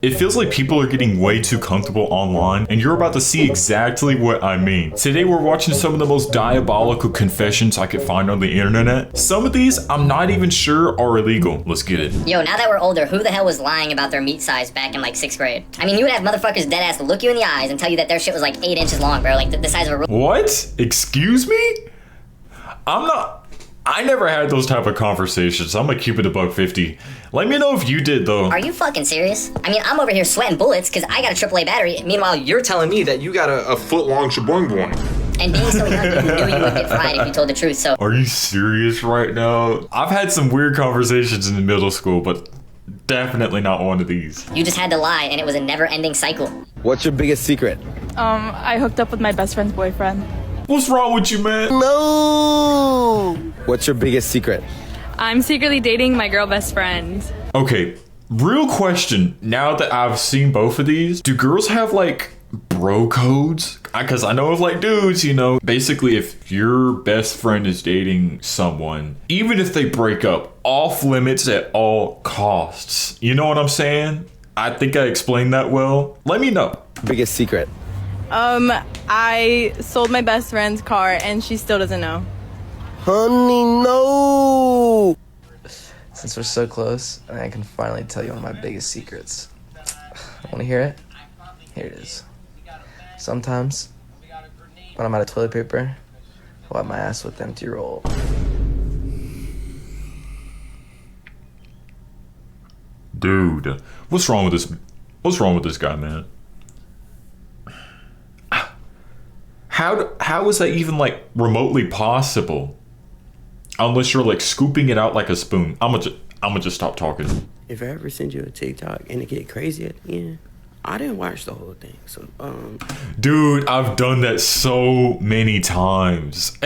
It feels like people are getting way too comfortable online, and you're about to see exactly what I mean. Today we're watching some of the most diabolical confessions I could find on the internet. Some of these I'm not even sure are illegal. Let's get it. Yo, now that we're older, who the hell was lying about their meat size back in like 6th grade? I mean, you would have motherfuckers dead ass look you in the eyes and tell you that their shit was like 8 inches long, bro. Like the size of a... What? Excuse me? I never had those type of conversations. I'm gonna keep it $150. Let me know if you did though. Are you fucking serious? I mean, I'm over here sweating bullets because I got a AAA battery. Meanwhile, You're telling me that you got a foot-long shaboing boing. and being so young, you knew you would get fried if you told the truth, so... Are you serious right now? I've had some weird conversations in middle school, but definitely not one of these. You just had to lie, and it was a never-ending cycle. What's your biggest secret? I hooked up with my best friend's boyfriend. What's wrong with you, man? No! What's your biggest secret? I'm secretly dating my girl best friend. Okay, real question. Now that I've seen both of these, do girls have like bro codes? Because I know of like dudes, you know, basically if your best friend is dating someone, even if they break up, off limits at all costs. You know what I'm saying? I think I explained that well. Let me know. Biggest secret? I sold my best friend's car and she still doesn't know. Honey, no! Since we're so close, I can finally tell you one of my biggest secrets. Want to hear it? Here it is. Sometimes, when I'm out of toilet paper, I wipe my ass with empty roll. Dude, what's wrong with this? What's wrong with this guy, man? How is that even like remotely possible? Unless you're like scooping it out like a spoon. I'm gonna just stop talking. If I ever send you a TikTok and it get crazy at the end, I didn't watch the whole thing. So, Dude, I've done that so many times.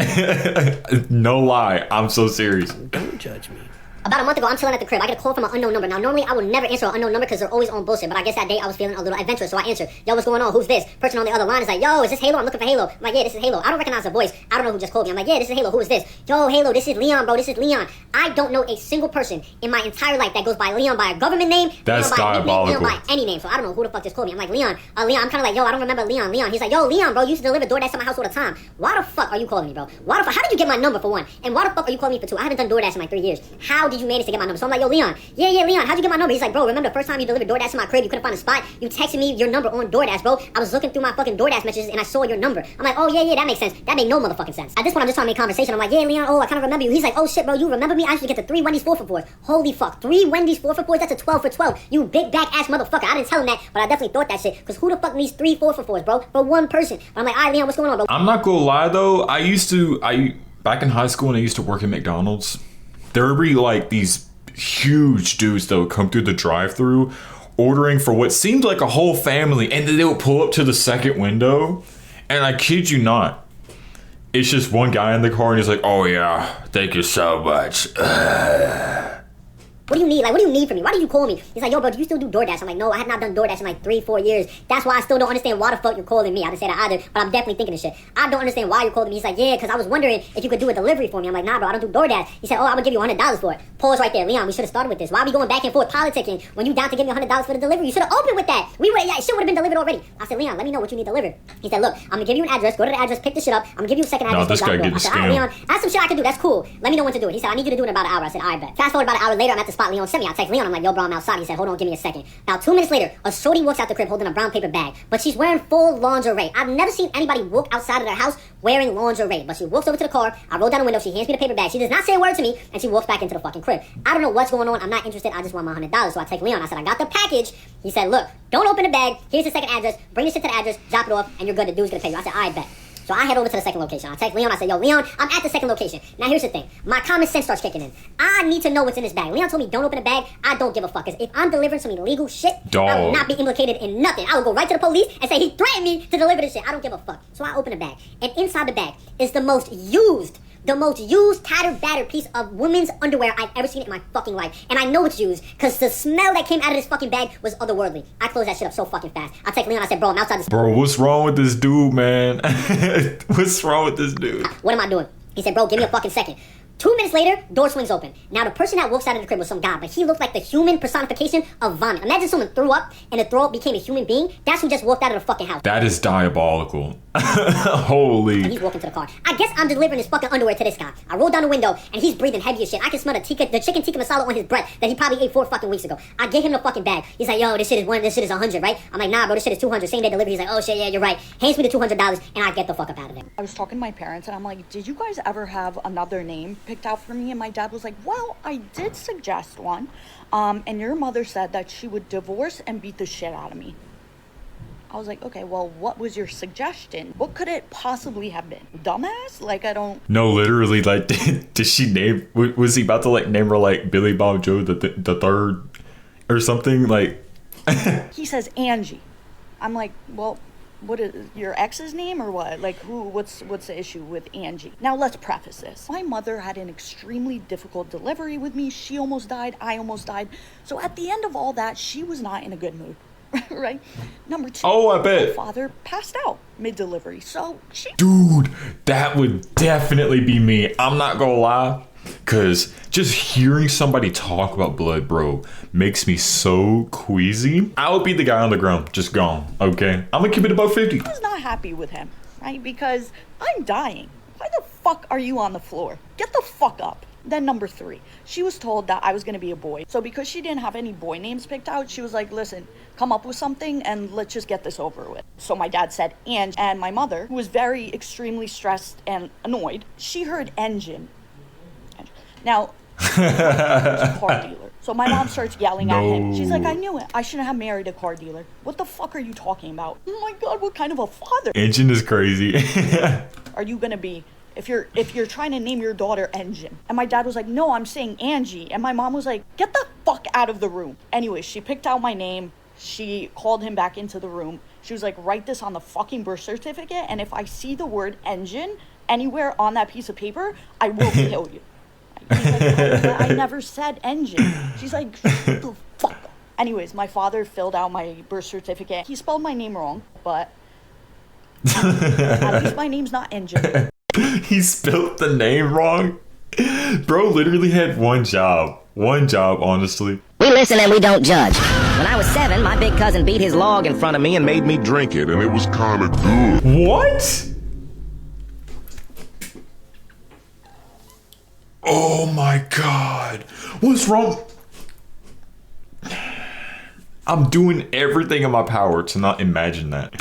No lie, I'm so serious. don't judge me. About a month ago, I'm chilling at the crib. I get a call from an unknown number. Now, normally, I would never answer an unknown number because they're always on bullshit. But I guess that day, I was feeling a little adventurous, so I answered. Yo, what's going on? Who's this? Person on the other line is like, yo, is this Halo? I'm looking for Halo. I'm like, yeah, this is Halo. I don't recognize the voice. I don't know who just called me. I'm like, yeah, this is Halo. Who is this? Yo, Halo, this is Leon, bro. This is Leon. I don't know a single person in my entire life that goes by Leon by a government name. That's Leon by a nickname, diabolical. Leon by any name. So I don't know who the fuck just called me. I'm like, Leon. Leon. I'm kind of like, yo, I don't remember Leon. He's like, yo, Leon, bro, you used to deliver DoorDash to my house all the time. Why the fuck are you calling me, bro? Why the fuck? How did you get my number for one? And why the fuck are you calling me for two? I haven't done DoorDash in like 3 years. How did you manage to get my number? So I'm like, yo, Leon. Yeah, Leon, how'd you get my number? He's like, bro, remember the first time you delivered DoorDash to my crib, you couldn't find a spot? You texted me your number on DoorDash, bro. I was looking through my fucking DoorDash messages and I saw your number. I'm like, oh, yeah, that makes sense. That made no motherfucking sense. At this point, I'm just trying to make conversation. I'm like, yeah, Leon, oh, I kind of remember you. He's like, oh, shit, bro, you remember me? I used to get the 3 Wendy's 4 for 4s. Holy fuck, 3 Wendy's 4 for 4s? That's a 12 for 12. You big back ass motherfucker. I didn't tell him that, but I definitely thought that shit. Because who the fuck needs 3 4 for 4s, bro? For one person. But I'm like, all right, Leon, what's going on, bro? I'm not gonna lie though, back in high school when I used to work at McDonald's, there would be like these huge dudes that would come through the drive-thru ordering for what seemed like a whole family, and then they would pull up to the second window, and I kid you not, it's just one guy in the car and he's like, oh yeah, thank you so much. What do you need? Like, what do you need from me? Why did you call me? He's like, yo, bro, do you still do DoorDash? I'm like, no, I have not done DoorDash in like 3-4 years. That's why I still don't understand why the fuck you're calling me. I didn't say that either, but I'm definitely thinking this shit. I don't understand why you're calling me. He's like, yeah, because I was wondering if you could do a delivery for me. I'm like, nah, bro, I don't do DoorDash. He said, oh, I'm gonna give you $100 for it. Pause right there. Leon, we should have started with this. Why are we going back and forth politicking when you down to give me $100 for the delivery? You should have opened with that. Shit would have been delivered already. I said, Leon, let me know what you need delivered. He said, look, I'm gonna give you an address. Go to the address, pick the shit up. I'm gonna give you a second address. This guy getting I said, all right, scammed. Leon, that's some shit I can do. That's cool. Let me know when to do it. He said, I need you to do it in about an hour. I said, all right, bet. Fast forward about an hour later, I'm at the spot Leon sent me. I text Leon, I'm like, yo, bro, I'm outside. He said, hold on, give me a second. Now, 2 minutes later, a shorty walks out the crib holding a brown paper bag, but she's wearing full lingerie. I've never seen anybody walk outside of their house wearing lingerie, but she walks over to the car. I roll down the window. She hands me the paper bag. She does not say a word to me, and she walks back into the fucking crib. I don't know what's going on. I'm not interested. I just want my $100. So I text Leon. I said, I got the package. He said, look, don't open the bag. Here's the second address. Bring the shit to the address. Drop it off, and you're good. The dude's gonna pay you. I said, I bet. So I head over to the second location. I text Leon. I said, yo, Leon, I'm at the second location. Now, here's the thing. My common sense starts kicking in. I need to know what's in this bag. Leon told me, don't open the bag. I don't give a fuck. Because if I'm delivering some illegal shit, I will not be implicated in nothing. I will go right to the police and say, he threatened me to deliver this shit. I don't give a fuck. So I open the bag. And inside the bag is the most used, tattered, battered piece of women's underwear I've ever seen in my fucking life. And I know it's used because the smell that came out of this fucking bag was otherworldly. I closed that shit up so fucking fast. I text Leon, I said, bro, I'm outside this. Bro, what's wrong with this dude, man? What's wrong with this dude? What am I doing? He said, bro, give me a fucking second. 2 minutes later, door swings open. Now the person that walks out of the crib was some guy, but he looked like the human personification of vomit. Imagine someone threw up and the throw up became a human being. That's who just walked out of the fucking house. That is diabolical. Holy. And he's walking to the car. I guess I'm delivering his fucking underwear to this guy. I roll down the window and he's breathing heavy as shit. I can smell the chicken tikka masala on his breath that he probably ate 4 fucking weeks ago. I get him the fucking bag. He's like, yo, this shit is 100, right? I'm like, nah, bro, this shit is 200. Same day delivery. He's like, oh shit, yeah, you're right. Hands me the $200 and I get the fuck up out of there. I was talking to my parents and I'm like, did you guys ever have another name picked out for me? And my dad was like, well, I did suggest one. And your mother said that she would divorce and beat the shit out of me. I was like, okay, well, what was your suggestion? What could it possibly have been? Dumbass? Like, I don't... No, literally, like, did she name... Was he about to, like, name her, like, Billy Bob Joe the third or something? Like... He says Angie. I'm like, well, what is your ex's name or what? Like, what's the issue with Angie? Now, let's preface this. My mother had an extremely difficult delivery with me. She almost died. I almost died. So at the end of all that, she was not in a good mood. Right? Number 2. Oh, I bet. My father passed out mid-delivery, so she... Dude, that would definitely be me. I'm not gonna lie. Because just hearing somebody talk about blood, bro, makes me so queasy. I would be the guy on the ground, just gone, okay? I'm gonna keep it above 50. I was not happy with him, right? Because I'm dying. Why the fuck are you on the floor? Get the fuck up. Then number 3, she was told that I was going to be a boy. So because she didn't have any boy names picked out, she was like, listen, come up with something and let's just get this over with. So my dad said Ange, and my mother, who was very extremely stressed and annoyed, she heard engine. Now, he's a car dealer. So my mom starts yelling at him. She's like, I knew it. I shouldn't have married a car dealer. What the fuck are you talking about? Oh my God, what kind of a father? Engine is crazy. Are you going to be... If you're trying to name your daughter Engine. And my dad was like, no, I'm saying Angie. And my mom was like, get the fuck out of the room. Anyway, she picked out my name. She called him back into the room. She was like, write this on the fucking birth certificate. And if I see the word engine anywhere on that piece of paper, I will kill you. He's like, oh, I never said engine. She's like, shut the fuck up. Anyways, my father filled out my birth certificate. He spelled my name wrong, but at least my name's not Engine. He spelled the name wrong. Bro literally had one job, honestly. We listen and we don't judge. When I was 7, my big cousin beat his log in front of me and made me drink it, and it was kind of good. What? Oh my God. What's wrong? I'm doing everything in my power to not imagine that.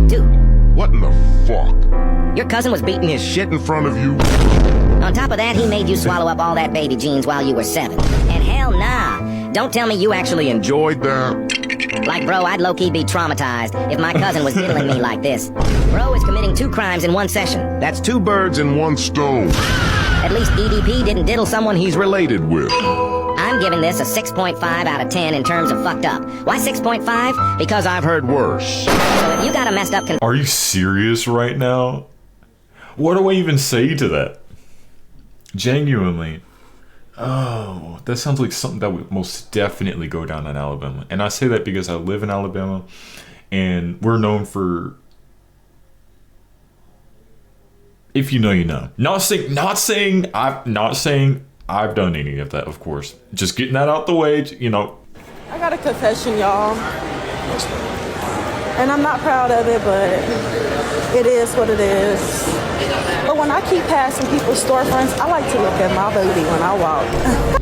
Dude. What in the fuck? Your cousin was beating his shit In front of you? On top of that, he made you swallow up all that baby jeans while you were 7. And hell nah. Don't tell me you actually Enjoyed that? Like, bro, I'd low-key be traumatized if my cousin was diddling me like this. Bro is committing 2 crimes in one session. That's 2 birds in 1 stone. At least EDP didn't diddle someone he's Related with. I'm giving this a 6.5 out of 10 in terms of fucked up. Why 6.5? Because I've heard Worse. So if you got a messed up Are you serious right now? What do I even say to that? Genuinely. Oh, that sounds like something that would most definitely go down in Alabama. And I say that because I live in Alabama and we're known for... If you know, you know. Not saying I've done any of that, of course. Just getting that out the way, you know. I got a confession, y'all. And I'm not proud of it, but it is what it is. But when I keep passing people's storefronts, I like to look at my booty when I walk.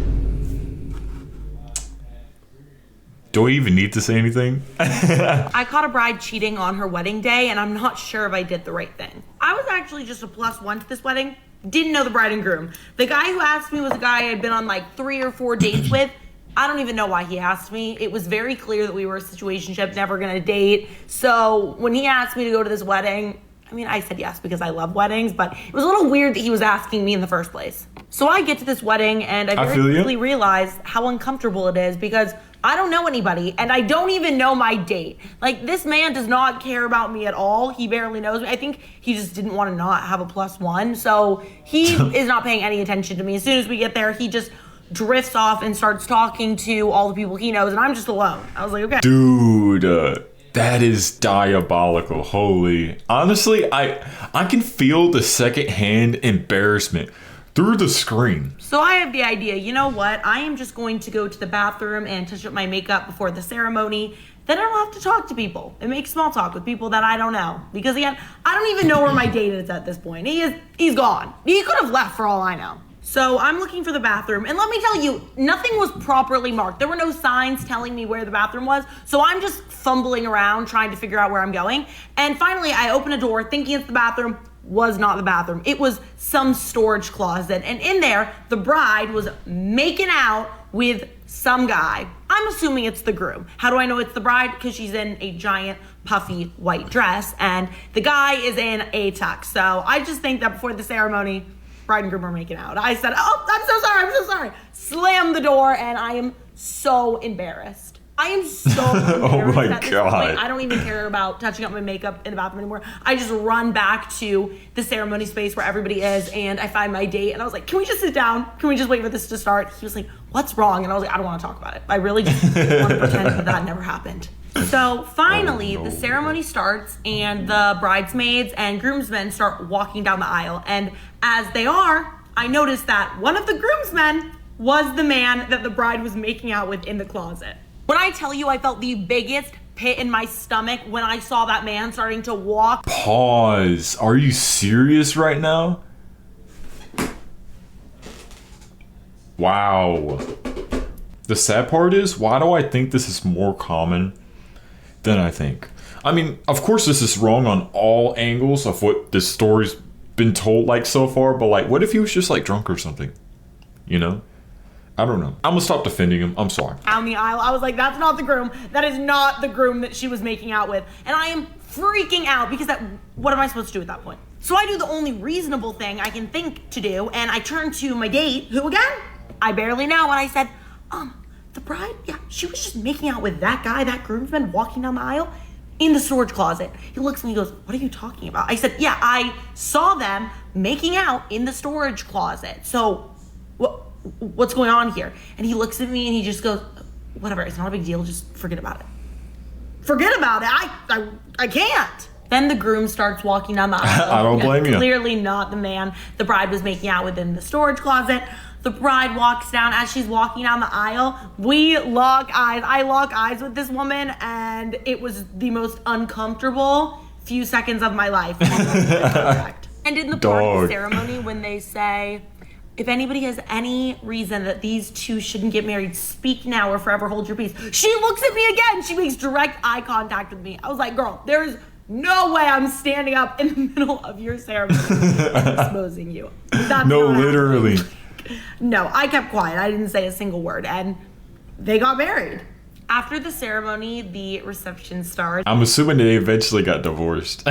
Do I even need to say anything? I caught a bride cheating on her wedding day, and I'm not sure if I did the right thing. I was actually just a +1 to this wedding. Didn't know the bride and groom. The guy who asked me was a guy I had been on like 3 or 4 dates with. I don't even know why he asked me. It was very clear that we were a situationship, never gonna date. So when he asked me to go to this wedding, I mean, I said yes because I love weddings, but it was a little weird that he was asking me in the first place. So I get to this wedding and I very quickly realize how uncomfortable it is because I don't know anybody and I don't even know my date. Like, this man does not care about me at all. He barely knows me. I think he just didn't want to not have a +1. So he is not paying any attention to me. As soon as we get there, he just drifts off and starts talking to all the people he knows and I'm just alone. I was like, okay. Dude, that is diabolical. Holy. Honestly, I can feel the secondhand embarrassment through the screen. So I have the idea, you know what? I am just going to go to the bathroom and touch up my makeup before the ceremony. Then I don't have to talk to people and make small talk with people that I don't know. Because again, I don't even know where my date is at this point. He's gone. He could have left for all I know. So I'm looking for the bathroom, and let me tell you, nothing was properly marked. There were no signs telling me where the bathroom was, so I'm just fumbling around trying to figure out where I'm going. And finally, I open a door thinking it's the bathroom. Was not the bathroom. It was some storage closet, and in there, the bride was making out with some guy. I'm assuming it's the groom. How do I know it's the bride? Because she's in a giant puffy white dress, and the guy is in a tux. So I just think that before the ceremony, bride and groom are making out. I said, oh, I'm so sorry. Slammed the door, and I am so embarrassed. I am so embarrassed. Oh my at this God. point. I don't even care about touching up my makeup in the bathroom anymore. I just run back to the ceremony space where everybody is, and I find my date, and I was like, can we just sit down? Can we just wait for this to start? He was like, what's wrong? And I was like, I don't want to talk about it. I really just want to pretend that never happened. So finally, the ceremony starts, and the bridesmaids and groomsmen start walking down the aisle. And as they are, I noticed that one of the groomsmen was the man that the bride was making out with in the closet. When I tell you I felt the biggest pit in my stomach when I saw that man starting to walk. Pause. Are you serious right now? Wow. The sad part is, why do I think this is more common than I think? I mean, of course this is wrong on all angles of what this story's been told like so far, but like, what if he was just like drunk or something? You know? I don't know. I'm gonna stop defending him. I'm sorry. Down the aisle, I was like, that's not the groom. That is not the groom that she was making out with. And I am freaking out because what am I supposed to do at that point? So I do the only reasonable thing I can think to do, and I turn to my date, who again, I barely know, and I said, the bride, yeah, she was just making out with that guy, that groomsman walking down the aisle in the storage closet. He looks at me and goes, what are you talking about? I said, yeah, I saw them making out in the storage closet. So what's going on here? And he looks at me and he just goes, whatever, it's not a big deal, just forget about it. Forget about it, I can't. Then the groom starts walking down the aisle. I don't blame you. Clearly not the man the bride was making out with in the storage closet. The bride walks down. As she's walking down the aisle, we lock eyes. I lock eyes with this woman, and it was the most uncomfortable few seconds of my life. And in the part of the ceremony, when they say, if anybody has any reason that these two shouldn't get married, speak now or forever hold your peace. She looks at me again. She makes direct eye contact with me. I was like, girl, there's no way I'm standing up in the middle of your ceremony and exposing you. That's no, literally. No, I kept quiet. I didn't say a single word, and they got married. After the ceremony, the reception started. I'm assuming they eventually got divorced.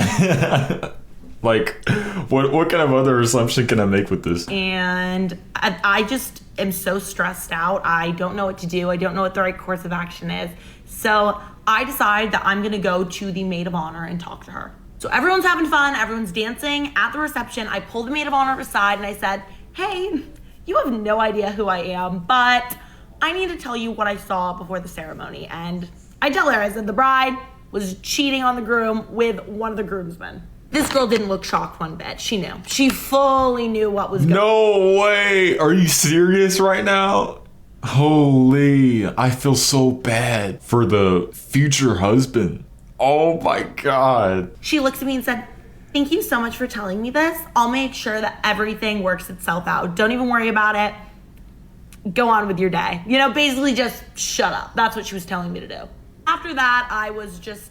Like, what kind of other assumption can I make with this? And I just am so stressed out. I don't know what to do. I don't know what the right course of action is. So I decide that I'm gonna go to the maid of honor and talk to her. So everyone's having fun, everyone's dancing at the reception. I pulled the maid of honor aside and I said, hey, you have no idea who I am, but I need to tell you what I saw before the ceremony. And I tell her, I said, the bride was cheating on the groom with one of the groomsmen. This girl didn't look shocked one bit. She knew. She fully knew what was going on. No way. Are you serious right now? Holy, I feel so bad for the future husband. Oh my God. She looks at me and said, thank you so much for telling me this. I'll make sure that everything works itself out. Don't even worry about it. Go on with your day. You know, basically just shut up. That's what she was telling me to do. After that, I was just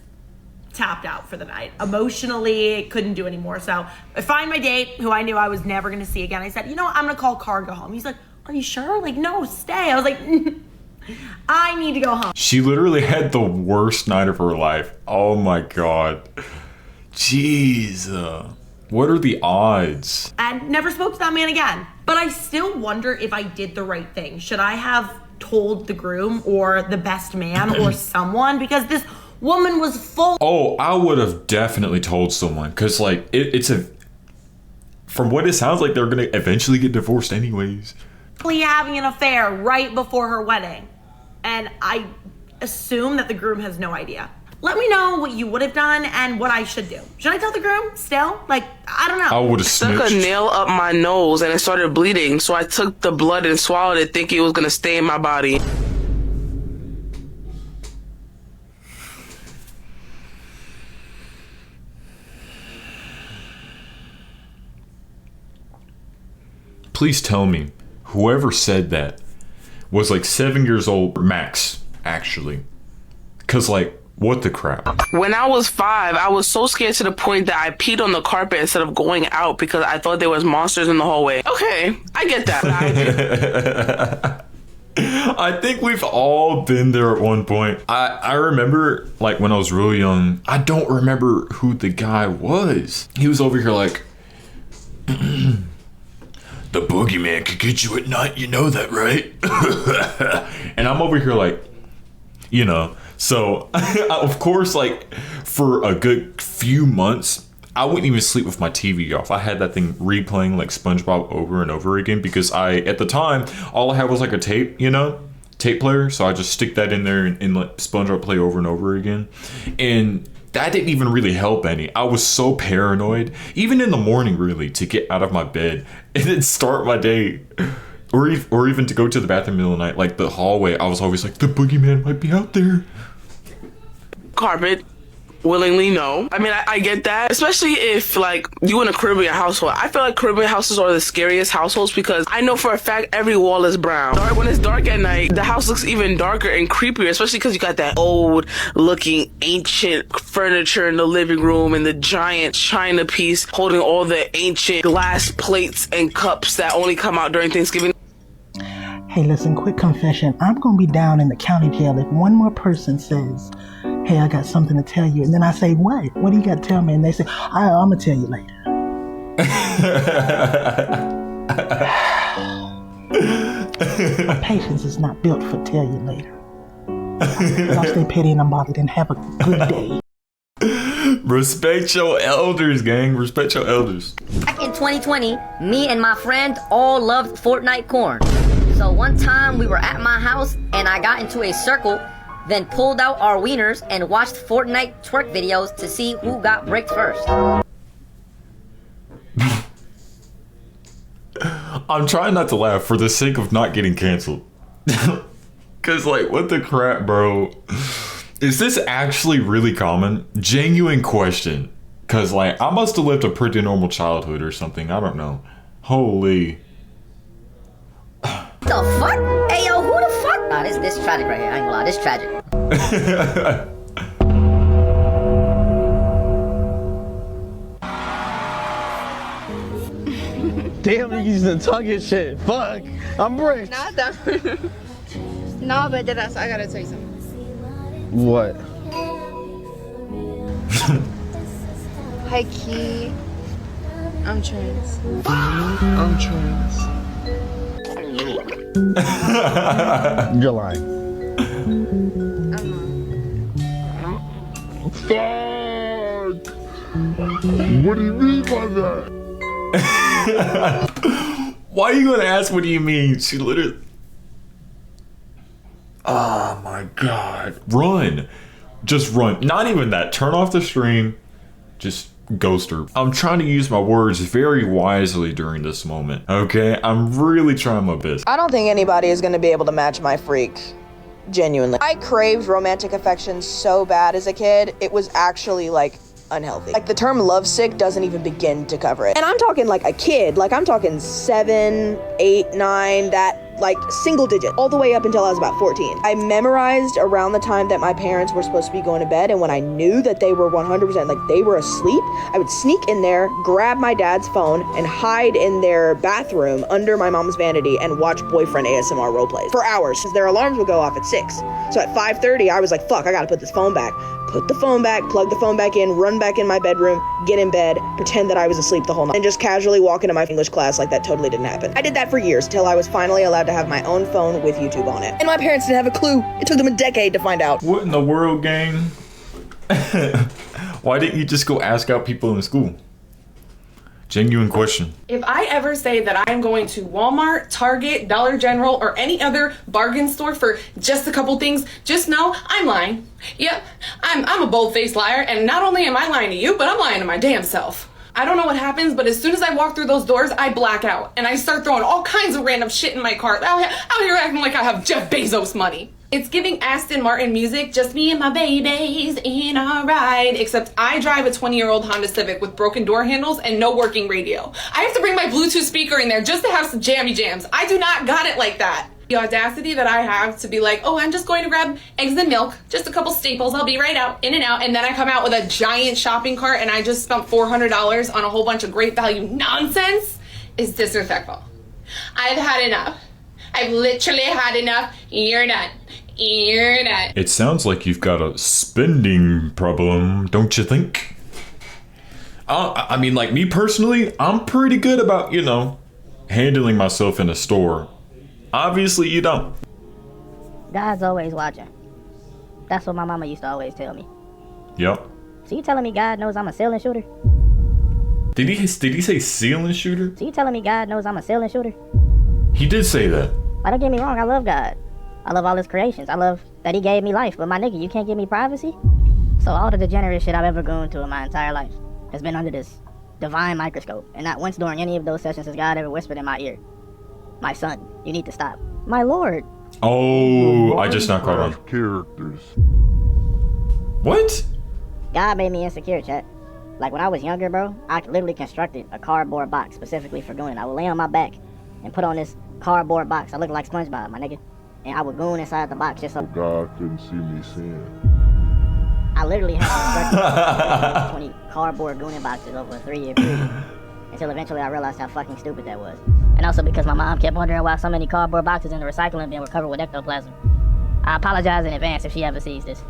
tapped out for the night. Emotionally, couldn't do anymore. So I find my date, who I knew I was never going to see again. I said, you know what? I'm going to call a car and go home. He's like, are you sure? Like, no, stay. I was like, I need to go home. She literally had the worst night of her life. Oh my God. Jeez. What are the odds? And never spoke to that man again. But I still wonder if I did the right thing. Should I have told the groom or the best man or someone? Because this woman was full. Oh, I would have definitely told someone. Because, like, it's a... From what it sounds like, they're going to eventually get divorced anyways. Having an affair right before her wedding. And I assume that the groom has no idea. Let me know what you would have done and what I should do. Should I tell the groom still? Like, I don't know. I would have Stuck a snitched. nail up my nose and it started bleeding, so I took the blood and swallowed it thinking it was gonna stay in my body. Please tell me, whoever said that was like 7 years old max, actually. Cause like, what the crap? When I was 5, I was so scared to the point that I peed on the carpet instead of going out because I thought there was monsters in the hallway. Okay, I get that. I think we've all been there at one point. I remember, like, when I was real young, I don't remember who the guy was. He was over here like, the boogeyman could get you at night, you know that, right? And I'm over here like, you know. So, of course, like, for a good few months, I wouldn't even sleep with my TV off. I had that thing replaying like SpongeBob over and over again because at the time, all I had was like a tape, you know, tape player. So I just stick that in there and let SpongeBob play over and over again. And that didn't even really help any. I was so paranoid, even in the morning, really, to get out of my bed and then start my day. Or even to go to the bathroom in the middle of the night, like the hallway, I was always like, the boogeyman might be out there. Carpet, willingly no. I mean, I get that, especially if like you in a Caribbean household. I feel like Caribbean houses are the scariest households because I know for a fact every wall is brown. When it's dark at night, the house looks even darker and creepier, especially because you got that old looking ancient furniture in the living room and the giant china piece holding all the ancient glass plates and cups that only come out during Thanksgiving. Hey, listen, quick confession. I'm going to be down in the county jail if one more person says, hey, I got something to tell you. And then I say, what? What do you got to tell me? And they say, I'm going to tell you later. My patience is not built for tell you later. I'll stay petty and unbothered and have a good day. Respect your elders, gang. Respect your elders. Back in 2020, me and my friend all loved Fortnite corn. So one time we were at my house and I got into a circle, then pulled out our wieners and watched Fortnite twerk videos to see who got bricked first. I'm trying not to laugh for the sake of not getting canceled. Cause like, what the crap, bro? Is this actually really common? Genuine question. Cause like, I must have lived a pretty normal childhood or something. I don't know. Holy. The fuck? Hey yo, who the fuck? Nah, this tragic right here. I ain't gonna lie, this tragic. Damn, niggas done talking shit. Fuck. I'm rich. Not that. No, but that's, I gotta tell you something. What? Hi, Key. I'm trans. I'm trans. You're lying. Fuck! What do you mean by that? Why are you gonna ask what do you mean? She literally. Oh my god. Run. Just run. Not even that. Turn off the stream. Just ghost her. I'm trying to use my words very wisely during this moment. Okay? I'm really trying my best. I don't think anybody is gonna be able to match my freak. Genuinely. I craved romantic affection so bad as a kid, it was actually like unhealthy. Like the term lovesick doesn't even begin to cover it. And I'm talking like a kid, like I'm talking 7, 8, 9, that like single digit, all the way up until I was about 14. I memorized around the time that my parents were supposed to be going to bed, and when I knew that they were 100% like they were asleep, I would sneak in there, grab my dad's phone, and hide in their bathroom under my mom's vanity and watch boyfriend ASMR roleplays for hours, because their alarms would go off at 6. So at 5:30, I was like, fuck, I gotta put this phone back. Put the phone back, plug the phone back in, run back in my bedroom, get in bed, pretend that I was asleep the whole night, and just casually walk into my English class like that totally didn't happen. I did that for years, till I was finally allowed to have my own phone with YouTube on it. And my parents didn't have a clue. It took them a decade to find out. What in the world, gang? Why didn't you just go ask out people in school? Genuine question. If I ever say that I am going to Walmart, Target, Dollar General, or any other bargain store for just a couple things, just know I'm lying. Yep, I'm a bold-faced liar, and not only am I lying to you, but I'm lying to my damn self. I don't know what happens, but as soon as I walk through those doors, I black out, and I start throwing all kinds of random shit in my cart. Out here acting like I have Jeff Bezos money. It's giving Aston Martin music, just me and my babies in a ride, except I drive a 20-year-old Honda Civic with broken door handles and no working radio. I have to bring my Bluetooth speaker in there just to have some jammy jams. I do not got it like that. The audacity that I have to be like, oh, I'm just going to grab eggs and milk, just a couple staples, I'll be right out, in and out, and then I come out with a giant shopping cart and I just spent $400 on a whole bunch of great value nonsense is disrespectful. I've had enough. I've literally had enough. You're done. You're done. It sounds like you've got a spending problem, don't you think? I mean, like me personally, I'm pretty good about, you know, handling myself in a store. Obviously, you don't. God's always watching. That's what my mama used to always tell me. Yep. So you telling me God knows I'm a ceiling shooter? Did he say ceiling shooter? So you telling me God knows I'm a ceiling shooter? He did say that. Why, don't get me wrong, I love God. I love all his creations. I love that he gave me life. But my nigga, you can't give me privacy? So all the degenerate shit I've ever gone through in my entire life has been under this divine microscope. And not once during any of those sessions has God ever whispered in my ear, my son, you need to stop. My lord. Oh, I just not caught on. Characters. What? God made me insecure, chat. Like when I was younger, bro, I literally constructed a cardboard box specifically for gooning. I would lay on my back and put on this cardboard box. I looked like SpongeBob, my nigga. And I would goon inside the box just so God couldn't see me sin. I literally had 20 cardboard gooning boxes over a 3-year period. Until eventually I realized how fucking stupid that was. And also because my mom kept wondering why so many cardboard boxes in the recycling bin were covered with ectoplasm. I apologize in advance if she ever sees this.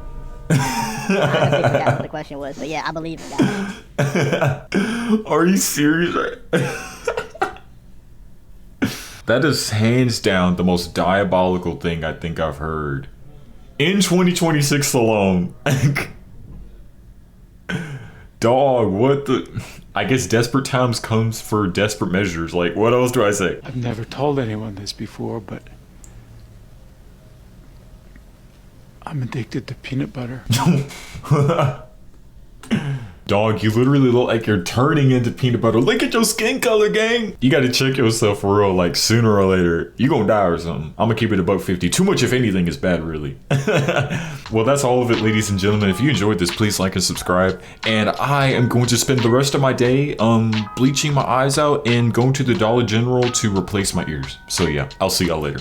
I honestly forgot what the question was, but yeah, I believe in God. Are you serious? That is hands down the most diabolical thing I think I've heard. In 2026 alone. Dog, what the... I guess desperate times comes for desperate measures. Like, what else do I say? I've never told anyone this before, but I'm addicted to peanut butter. Dog, you literally look like you're turning into peanut butter. Look at your skin color, gang. You gotta check yourself for real, like sooner or later. You gonna die or something. I'm gonna keep it above 50. Too much, if anything, is bad, really. Well, that's all of it, ladies and gentlemen. If you enjoyed this, please like and subscribe. And I am going to spend the rest of my day bleaching my eyes out and going to the Dollar General to replace my ears. So yeah, I'll see y'all later.